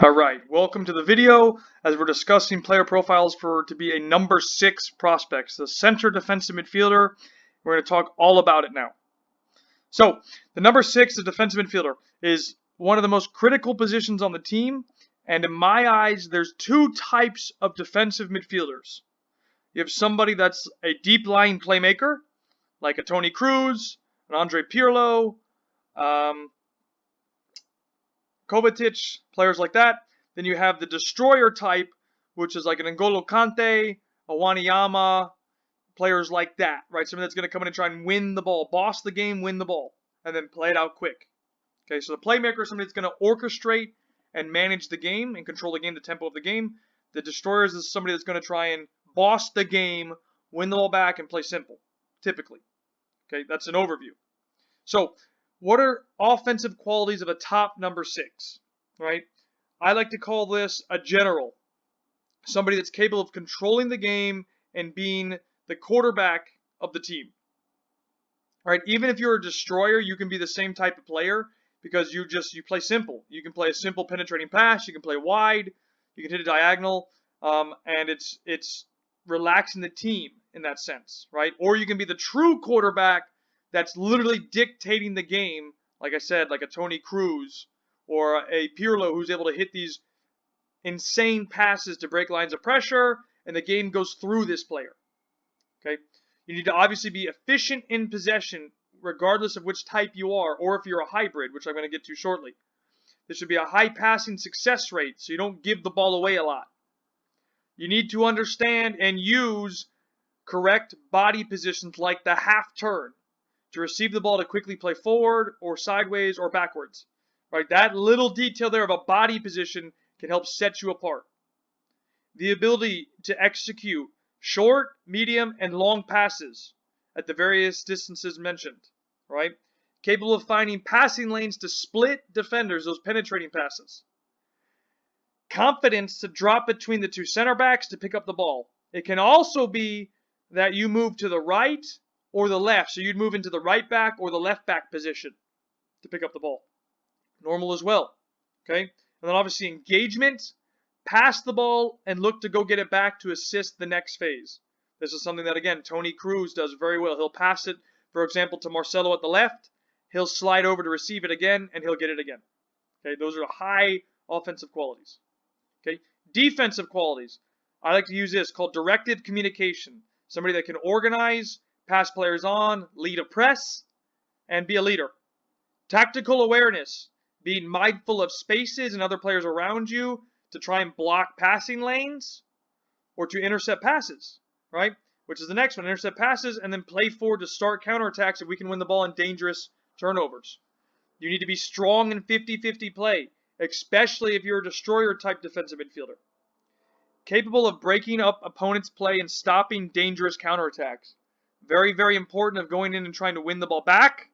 Alright, welcome to the video as we're discussing player profiles to be a number 6 prospect, the center defensive midfielder. We're going to talk all about it now. So, the number 6, the defensive midfielder, is one of the most critical positions on the team, and in my eyes, there's two types of defensive midfielders. You have somebody that's a deep lying playmaker, like a Toni Kroos, an Andre Pirlo, Kovacic, players like that. Then you have the destroyer type, which is like an N'Golo Kante, a Wanyama, players like that, right? Somebody that's going to come in and try and win the ball, boss the game, win the ball, and then play it out quick. Okay, so the playmaker is somebody that's going to orchestrate and manage the game and control the game, the tempo of the game. The destroyers is somebody that's going to try and boss the game, win the ball back, and play simple, typically. Okay, that's an overview. So, what are offensive qualities of a top number 6, right? I like to call this a general. Somebody that's capable of controlling the game and being the quarterback of the team. Right? Even if you're a destroyer, you can be the same type of player because you play simple. You can play a simple penetrating pass, you can play wide, you can hit a diagonal, and it's relaxing the team in that sense, right? Or you can be the true quarterback that's literally dictating the game, like I said, like a Toni Kroos or a Pirlo who's able to hit these insane passes to break lines of pressure, and the game goes through this player. Okay, you need to obviously be efficient in possession, regardless of which type you are, or if you're a hybrid, which I'm going to get to shortly. There should be a high passing success rate, so you don't give the ball away a lot. You need to understand and use correct body positions like the half turn, to receive the ball to quickly play forward or sideways or backwards. Right? That little detail there of a body position can help set you apart. The ability to execute short, medium, and long passes at the various distances mentioned. Right? Capable of finding passing lanes to split defenders, those penetrating passes. Confidence to drop between the two center backs to pick up the ball. It can also be that you move to the right or the left. So you'd move into the right back or the left back position to pick up the ball. Normal as well. Okay? And then obviously engagement, pass the ball, and look to go get it back to assist the next phase. This is something that, again, Toni Kroos does very well. He'll pass it, for example, to Marcelo at the left. He'll slide over to receive it again, and he'll get it again. Okay? Those are high offensive qualities. Okay? Defensive qualities. I like to use this called directed communication. Somebody that can organize, pass players on, lead a press, and be a leader. Tactical awareness, being mindful of spaces and other players around you to try and block passing lanes or to intercept passes, right? Which is the next one, intercept passes and then play forward to start counterattacks if we can win the ball in dangerous turnovers. You need to be strong in 50-50 play, especially if you're a destroyer type defensive midfielder. Capable of breaking up opponents' play and stopping dangerous counterattacks. Very, very important of going in and trying to win the ball back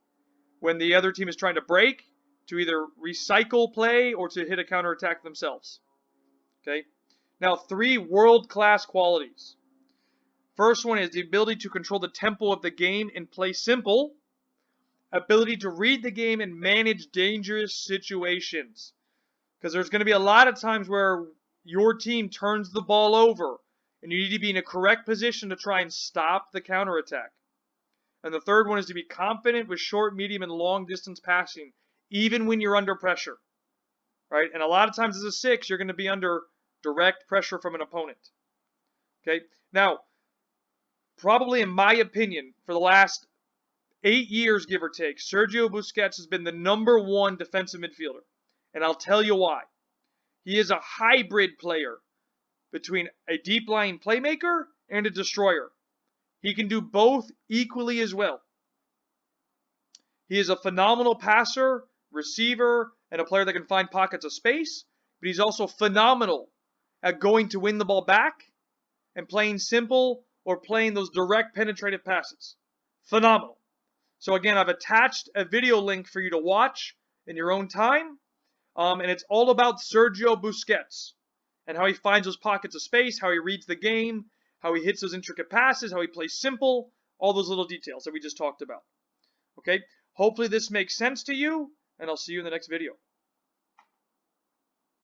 when the other team is trying to break, to either recycle play or to hit a counterattack themselves. Okay? Now, 3 world-class qualities. First one is the ability to control the tempo of the game and play simple. Ability to read the game and manage dangerous situations. Because there's going to be a lot of times where your team turns the ball over, and you need to be in a correct position to try and stop the counterattack. And the third one is to be confident with short, medium, and long distance passing, even when you're under pressure. Right? And a lot of times as a 6, you're going to be under direct pressure from an opponent. Okay? Now, probably in my opinion, for the last 8 years, give or take, Sergio Busquets has been the number 1 defensive midfielder. And I'll tell you why. He is a hybrid player between a deep-lying playmaker and a destroyer. He can do both equally as well. He is a phenomenal passer, receiver, and a player that can find pockets of space, but he's also phenomenal at going to win the ball back and playing simple or playing those direct penetrative passes. Phenomenal. So again, I've attached a video link for you to watch in your own time. And it's all about Sergio Busquets and how he finds those pockets of space, how he reads the game, how he hits those intricate passes, how he plays simple, all those little details that we just talked about. Okay? Hopefully this makes sense to you, and I'll see you in the next video.